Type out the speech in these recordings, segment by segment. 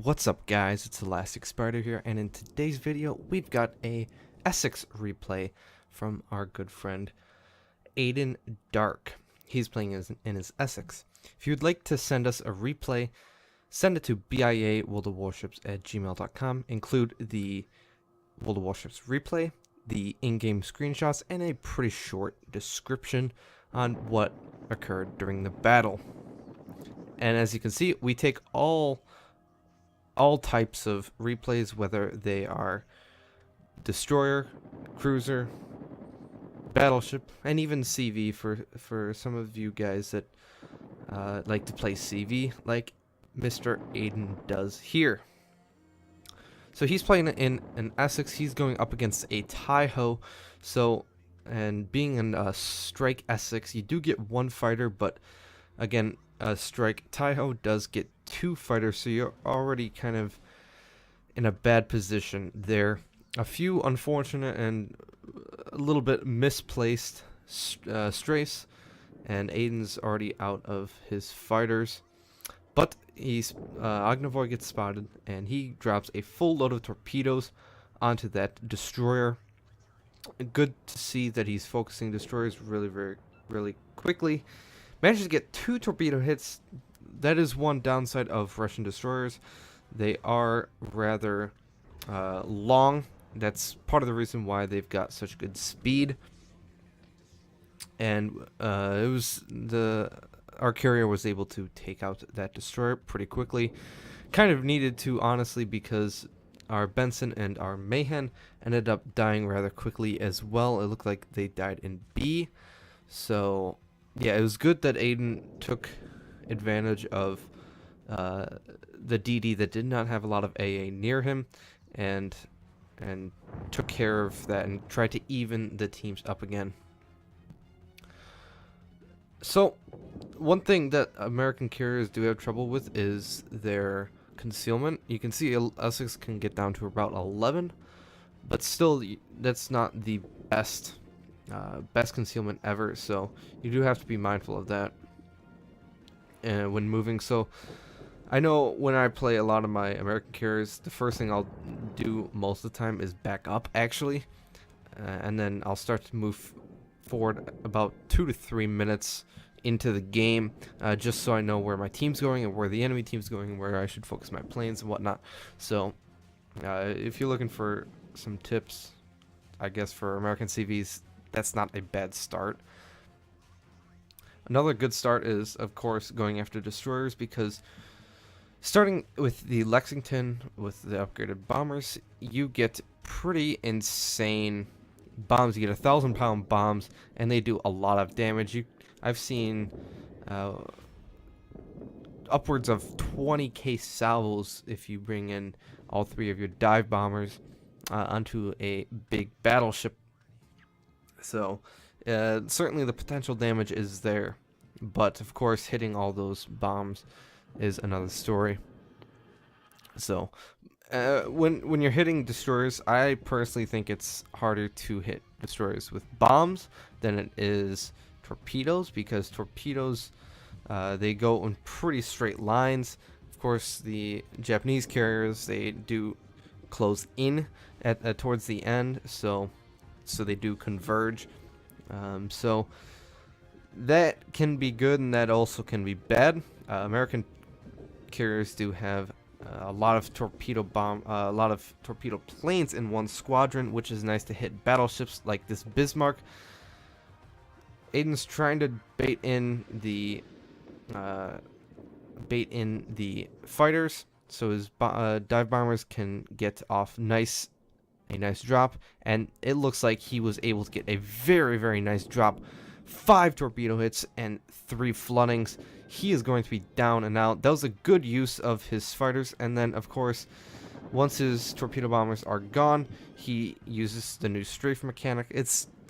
What's up guys, it's ElasticSpyder here, and in today's video we've got a Essex replay from our good friend AidenDark. He's playing in his Essex. If you'd like to send us a replay, send it to BIAworldofwarships@gmail.com. Include the World of Warships replay, the in-game screenshots, and a pretty short description on what occurred during the battle. And as you can see, we take all types of replays, whether they are destroyer, cruiser, battleship, and even CV for some of you guys that like to play CV, like Mr. Aiden does here. So he's playing in an Essex. He's going up against a Taiho. So, and being in a strike Essex, you do get one fighter, but again, a strike Taiho does get two fighters, so you're already kind of in a bad position there. A few unfortunate and a little bit misplaced strays, and Aiden's already out of his fighters. But he's Ognivoy gets spotted, and he drops a full load of torpedoes onto that destroyer. Good to see that he's focusing destroyers really quickly. Manages to get two torpedo hits. That is one downside of Russian destroyers. They are rather long. That's part of the reason why they've got such good speed. And our carrier was able to take out that destroyer pretty quickly. Kind of needed to, honestly, because our Benson and our Mayhem ended up dying rather quickly as well. It looked like they died in B. So yeah, it was good that Aiden took advantage of the DD that did not have a lot of AA near him, and took care of that and tried to even the teams up again. So one thing that American carriers do have trouble with is their concealment. You can see Essex can get down to about 11, but still that's not the best concealment ever, so you do have to be mindful of that when moving. So I know when I play a lot of my American carriers, the first thing I'll do most of the time is back up, actually, and then I'll start to move forward about 2 to 3 minutes into the game, just so I know where my team's going and where the enemy team's going and where I should focus my planes and whatnot. So if you're looking for some tips, I guess, for American CVs, that's not a bad start. Another good start is, of course, going after destroyers, because starting with the Lexington with the upgraded bombers, you get pretty insane bombs. You get 1,000-pound bombs, and they do a lot of damage. I've seen upwards of 20k salvos if you bring in all three of your dive bombers onto a big battleship. So certainly the potential damage is there, but of course hitting all those bombs is another story. So when you're hitting destroyers, I personally think it's harder to hit destroyers with bombs than it is torpedoes, because torpedoes they go in pretty straight lines. Of course, the Japanese carriers, they do close in at towards the end, so they do converge. So that can be good, and that also can be bad. American carriers do have a lot of torpedo planes in one squadron, which is nice to hit battleships like this Bismarck. Aiden's trying to bait in the fighters, so his dive bombers can get off a nice drop, and it looks like he was able to get a very nice drop. 5 torpedo hits and 3 floodings. He is going to be down and out. That was a good use of his fighters, and then of course once his torpedo bombers are gone, he uses the new strafe mechanic.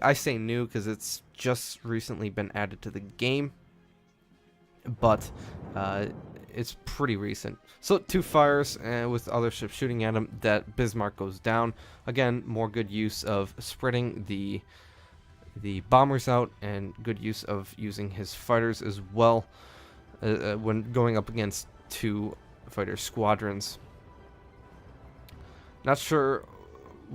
I say new because it's just recently been added to the game, but it's pretty recent. So 2 fires, with other ships shooting at him, that Bismarck goes down. Again, more good use of spreading the bombers out, and good use of using his fighters as well when going up against 2 fighter squadrons. Not sure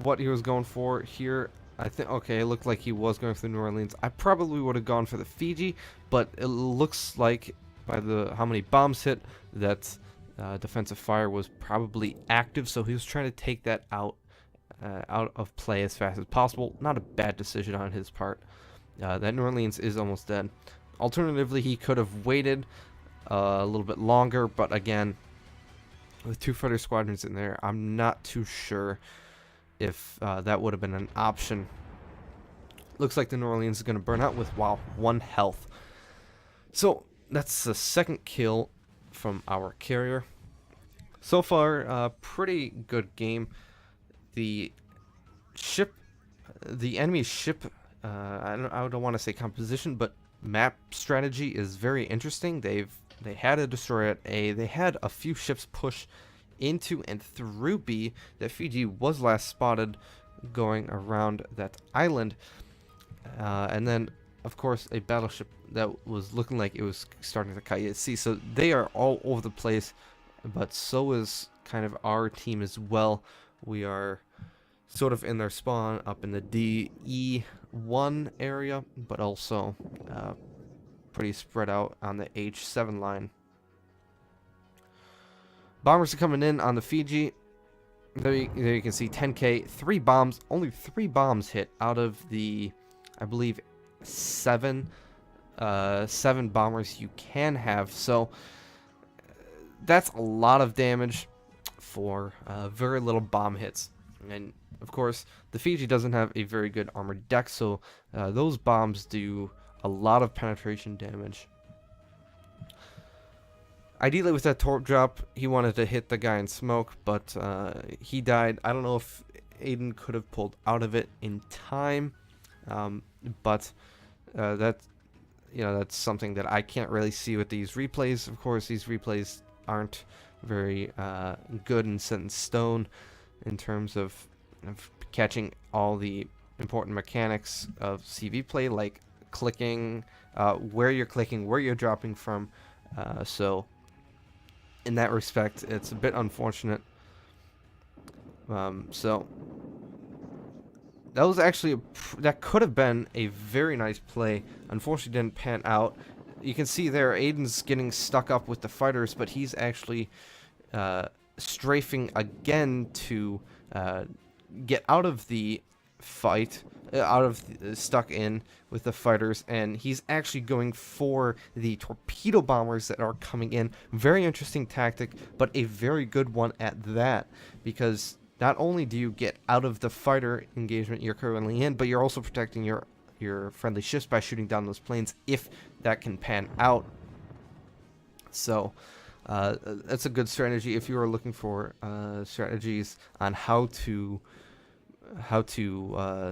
what he was going for here. I think, okay, it looked like he was going for the New Orleans. I probably would have gone for the Fiji, but it looks like by the how many bombs hit that defensive fire was probably active, so he was trying to take that out of play as fast as possible. Not a bad decision on his part. That New Orleans is almost dead. Alternatively, he could have waited a little bit longer, but again, with 2 fighter squadrons in there, I'm not too sure if that would have been an option. Looks like the New Orleans is going to burn out with, wow, 1 health. So that's the second kill from our carrier. So far, pretty good game. The enemy ship, I don't want to say composition, but map strategy is very interesting. They had a destroyer at A. They had a few ships push into and through B. That Fiji was last spotted going around that island. And then, of course, a battleship that was looking like it was starting to kite at sea. So they are all over the place, but so is kind of our team as well. We are sort of in their spawn up in the DE1 area, but also pretty spread out on the H7 line. Bombers are coming in on the Fiji. There you can see 10K, 3 bombs, only 3 bombs hit out of the, I believe, 7 bombers you can have. So that's a lot of damage for very little bomb hits. And of course, the Fiji doesn't have a very good armored deck, so those bombs do a lot of penetration damage. Ideally, with that torp drop, he wanted to hit the guy in smoke, but he died. I don't know if Aiden could have pulled out of it in time, but that's something that I can't really see with these replays. Of course, these replays aren't very good and set in stone in terms of catching all the important mechanics of CV play, like clicking, where you're clicking, where you're dropping from. So in that respect, it's a bit unfortunate. So that was actually that could have been a very nice play. Unfortunately, didn't pan out. You can see there, Aiden's getting stuck up with the fighters, but he's actually strafing again to get out of the fight, stuck in with the fighters, and he's actually going for the torpedo bombers that are coming in. Very interesting tactic, but a very good one at that, because not only do you get out of the fighter engagement you're currently in, but you're also protecting your friendly ships by shooting down those planes if that can pan out. So that's a good strategy if you are looking for strategies on how to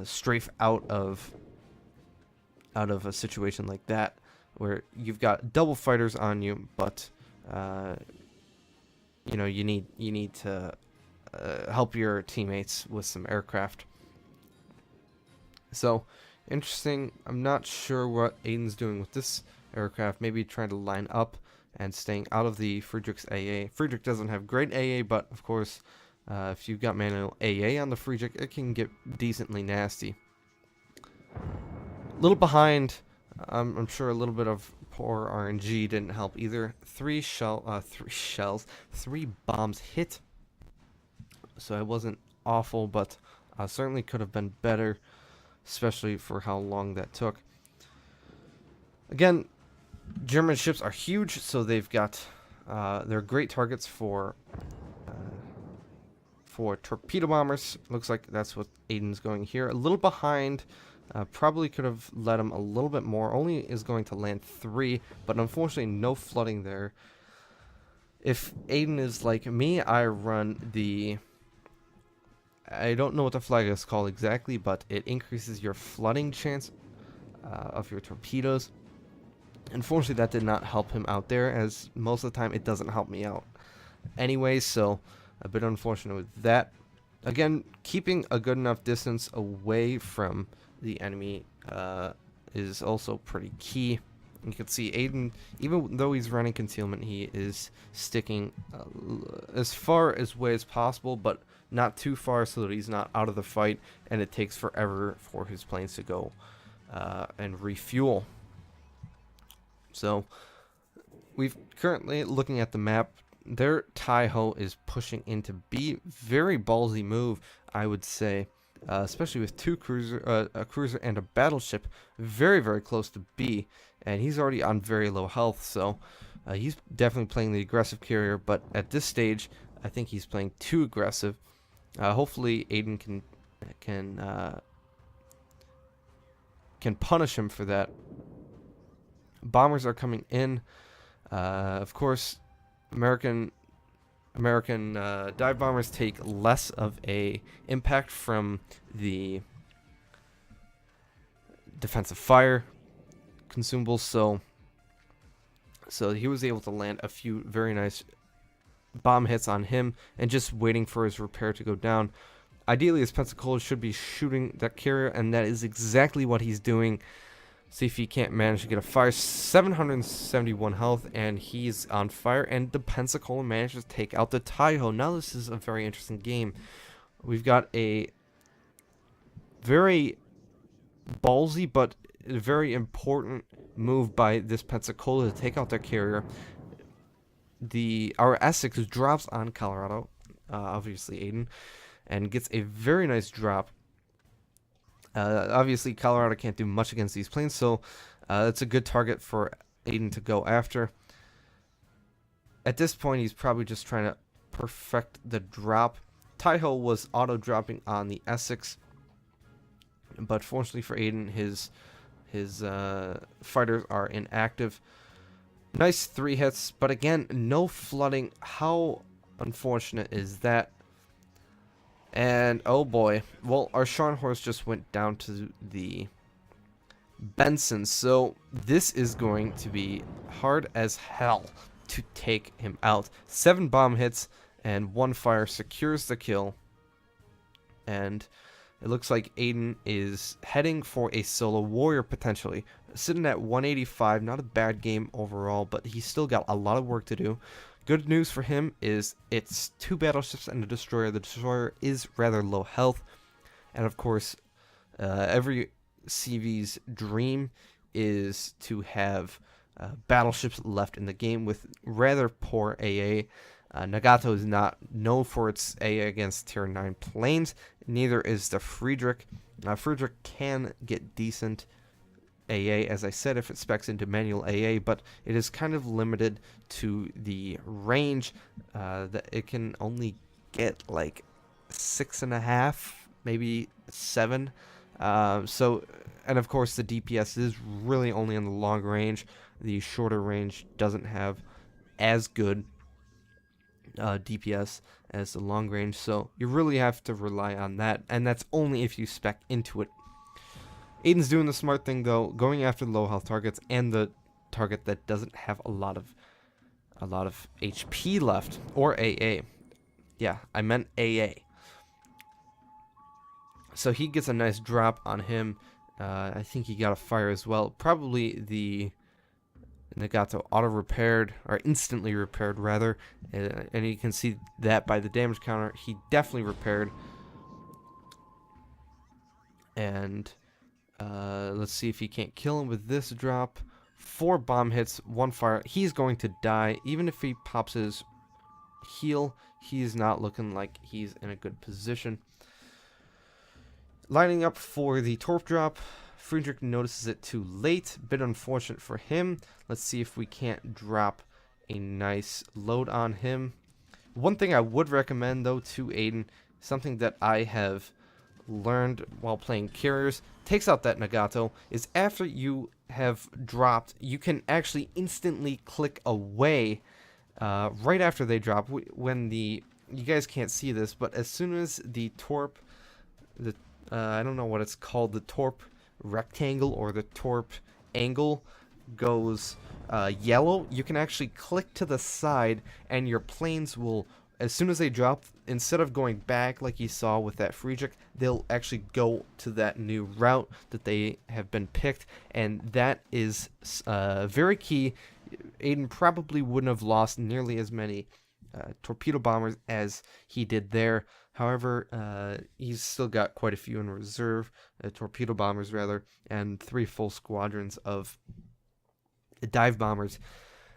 strafe out of a situation like that, where you've got double fighters on you, but you need to help your teammates with some aircraft. So interesting. I'm not sure what Aiden's doing with this aircraft. Maybe trying to line up and staying out of the Friedrich's AA. Friedrich doesn't have great AA, but of course, if you've got manual AA on the Friedrich, it can get decently nasty. A little behind. I'm sure a little bit of poor RNG didn't help either. 3 bombs hit. So it wasn't awful, but certainly could have been better, especially for how long that took. Again, German ships are huge, so they've got they're great targets for torpedo bombers. Looks like that's what Aiden's going here. A little behind. Probably could have let him a little bit more. Only is going to land 3, but unfortunately no flooding there. If Aiden is like me, I run the... I don't know what the flag is called exactly, but it increases your flooding chance of your torpedoes. Unfortunately, that did not help him out there, as most of the time it doesn't help me out anyway, so a bit unfortunate with that. Again, keeping a good enough distance away from the enemy is also pretty key. You can see Aiden, even though he's running concealment, he is sticking as far away as possible, but not too far so that he's not out of the fight, and it takes forever for his planes to go and refuel. So we've currently looking at the map. Their Taiho is pushing into B. Very ballsy move, I would say, especially with a cruiser and a battleship very, very close to B. And he's already on very low health, so he's definitely playing the aggressive carrier. But at this stage, I think he's playing too aggressive. Hopefully, Aiden can punish him for that. Bombers are coming in. Of course, American dive bombers take less of a impact from the defensive fire consumables, so he was able to land a few very nice bomb hits on him, and just waiting for his repair to go down. Ideally, his Pensacola should be shooting that carrier, and that is exactly what he's doing. See if he can't manage to get a fire. 771 health, and he's on fire, and the Pensacola manages to take out the Taiho. Now this is a very interesting game. We've got a very ballsy but a very important move by this Pensacola to take out their carrier. Our Essex drops on Colorado, obviously Aiden, and gets a very nice drop. Obviously Colorado can't do much against these planes, so it's a good target for Aiden to go after. At this point, he's probably just trying to perfect the drop. Taiho was auto-dropping on the Essex, but fortunately for Aiden, his fighters are inactive. Nice 3 hits, but again, no flooding. How unfortunate is that? And oh boy, well, our Scharnhorst just went down to the Benson, so this is going to be hard as hell to take him out. 7 bomb hits and 1 fire secures the kill, and it looks like Aiden is heading for a solo warrior potentially. Sitting at 185, not a bad game overall, but he's still got a lot of work to do. Good news for him is it's 2 battleships and a destroyer. The destroyer is rather low health, and of course, every CV's dream is to have battleships left in the game with rather poor AA. Nagato is not known for its AA against Tier 9 planes. Neither is the Friedrich. Friedrich can get decent AA, as I said, if it specs into manual AA, but it is kind of limited to the range that it can only get like 6.5, maybe 7. So, and of course the DPS is really only on the long range. The shorter range doesn't have as good DPS as the long range, so you really have to rely on that, and that's only if you spec into it. Aiden's doing the smart thing though, going after low health targets and the target that doesn't have a lot of HP left, or AA. Yeah, I meant AA. So he gets a nice drop on him. I think he got a fire as well. Probably the Nagato auto-repaired, or instantly repaired rather, and you can see that by the damage counter. He definitely repaired. And let's see if he can't kill him with this drop. 4 bomb hits, 1 fire. He's going to die. Even if he pops his heal, he's not looking like he's in a good position. Lining up for the torp drop. Friedrich notices it too late. Bit unfortunate for him. Let's see if we can't drop a nice load on him. One thing I would recommend though to Aiden, something that I have learned while playing carriers, takes out that Nagato, is after you have dropped, you can actually instantly click away right after they drop. When you guys can't see this, but as soon as the torp, I don't know what it's called, the torp rectangle or the torp angle goes yellow, you can actually click to the side and your planes will as soon as they drop, instead of going back like you saw with that Friedrich, they'll actually go to that new route that they have been picked, and that is very key. Aiden probably wouldn't have lost nearly as many torpedo bombers as he did there. However, he's still got quite a few in reserve, torpedo bombers rather, and 3 full squadrons of dive bombers.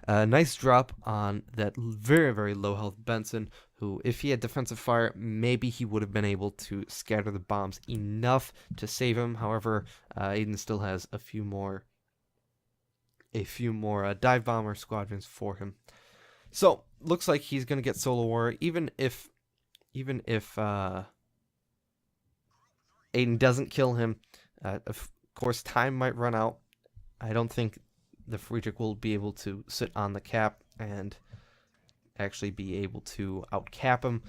Nice drop on that very, very low health Benson, who, if he had defensive fire, maybe he would have been able to scatter the bombs enough to save him. However, Aiden still has a few more dive bomber squadrons for him. So looks like he's gonna get solo war, even if Aiden doesn't kill him. Of course, time might run out. I don't think the Friedrich will be able to sit on the cap and actually be able to outcap him.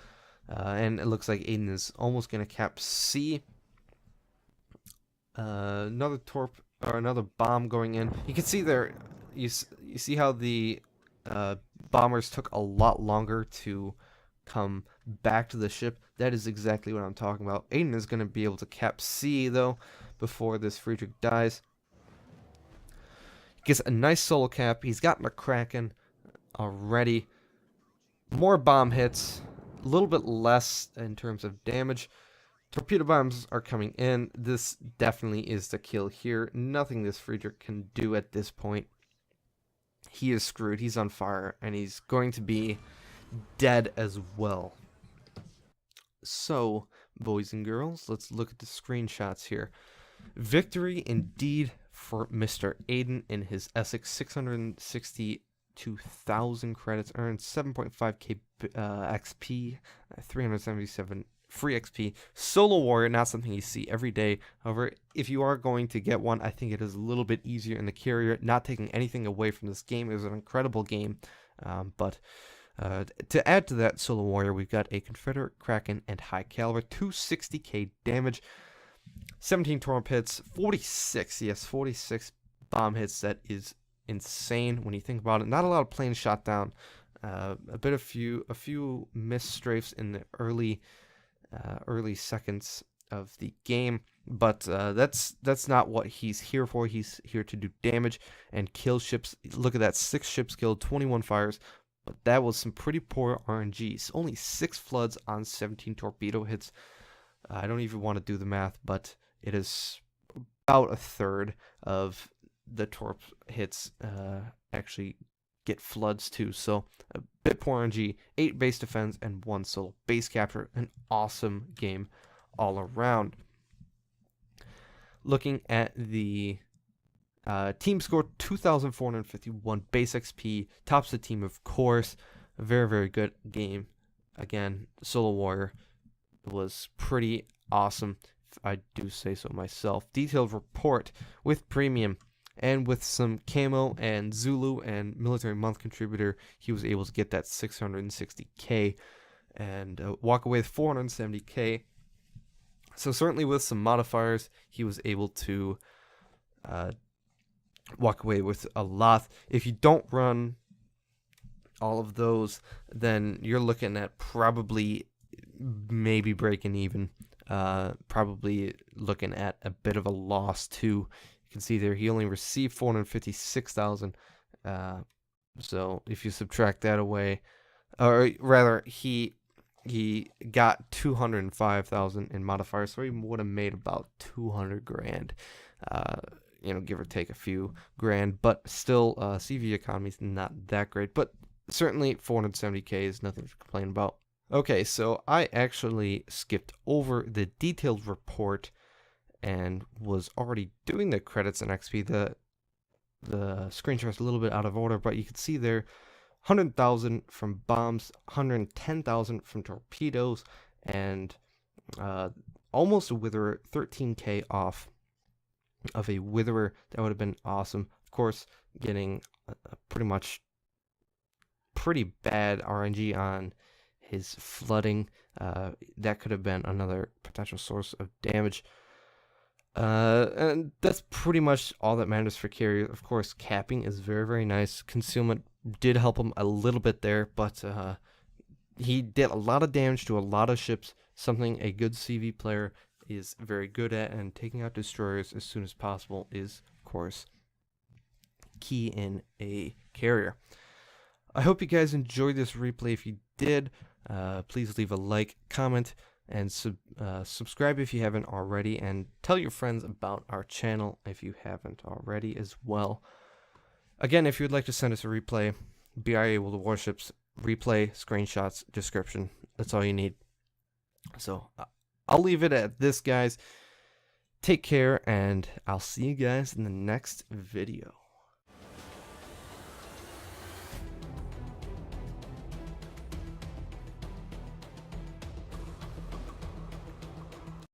And it looks like Aiden is almost going to cap C. Another another bomb going in. You can see there, you see how the bombers took a lot longer to come back to the ship. That is exactly what I'm talking about. Aiden is going to be able to cap C, though, before this Friedrich dies. Gets a nice solo cap. He's got McCracken already. More bomb hits. A little bit less in terms of damage. Torpedo bombs are coming in. This definitely is the kill here. Nothing this Friedrich can do at this point. He is screwed. He's on fire. And he's going to be dead as well. So, boys and girls, let's look at the screenshots here. Victory indeed for Mr. Aiden in his Essex. 662,000 credits earned, 7.5k XP, 377 free XP. Solo warrior, not something you see every day. However, if you are going to get one, I think it is a little bit easier in the carrier. Not taking anything away from this game. It was an incredible game. But to add to that solo warrior, we've got a Confederate Kraken and high caliber, 260k damage. 17 torp hits, 46 bomb hits. That is insane when you think about it. Not a lot of planes shot down. A few missed strafes in the early seconds of the game, but that's not what he's here for. He's here to do damage and kill ships. Look at that, 6 ships killed, 21 fires. But that was some pretty poor RNGs. Only 6 floods on 17 torpedo hits. I don't even want to do the math, but it is about a third of the torp hits actually get floods too. So a bit poor RNG, 8 base defense, and 1 solo base capture. An awesome game all around. Looking at the team score, 2,451 base XP, tops the team, of course. A very, very good game. Again, solo warrior was pretty awesome, if I do say so myself. Detailed report with premium and with some camo and Zulu and military month contributor, he was able to get that 660k and walk away with 470k. So certainly with some modifiers, he was able to walk away with a lot. If you don't run all of those, then you're looking at probably maybe breaking even. Probably looking at a bit of a loss too. You can see there he only received 456,000. So if you subtract that away, or rather he got 205,000 in modifiers, so he would have made about 200 grand. Give or take a few grand, but still, CV economy is not that great. But certainly 470k is nothing to complain about. Okay, so I actually skipped over the detailed report and was already doing the credits and XP. The screenshot's a little bit out of order, but you can see there 100,000 from bombs, 110,000 from torpedoes, and almost a witherer, 13k off of a witherer. That would have been awesome. Of course, getting pretty bad RNG on his flooding, that could have been another potential source of damage. And that's pretty much all that matters for carrier. Of course, capping is very, very nice. Concealment did help him a little bit there, but he did a lot of damage to a lot of ships, something a good CV player is very good at, and taking out destroyers as soon as possible is, of course, key in a carrier. I hope you guys enjoyed this replay. If you did, please leave a like, comment, and subscribe if you haven't already, and tell your friends about our channel if you haven't already as well. Again, if you would like to send us a replay, BIAworldofwarships, replay, screenshots, description. That's all you need. So I'll leave it at this, guys. Take care, and I'll see you guys in the next video.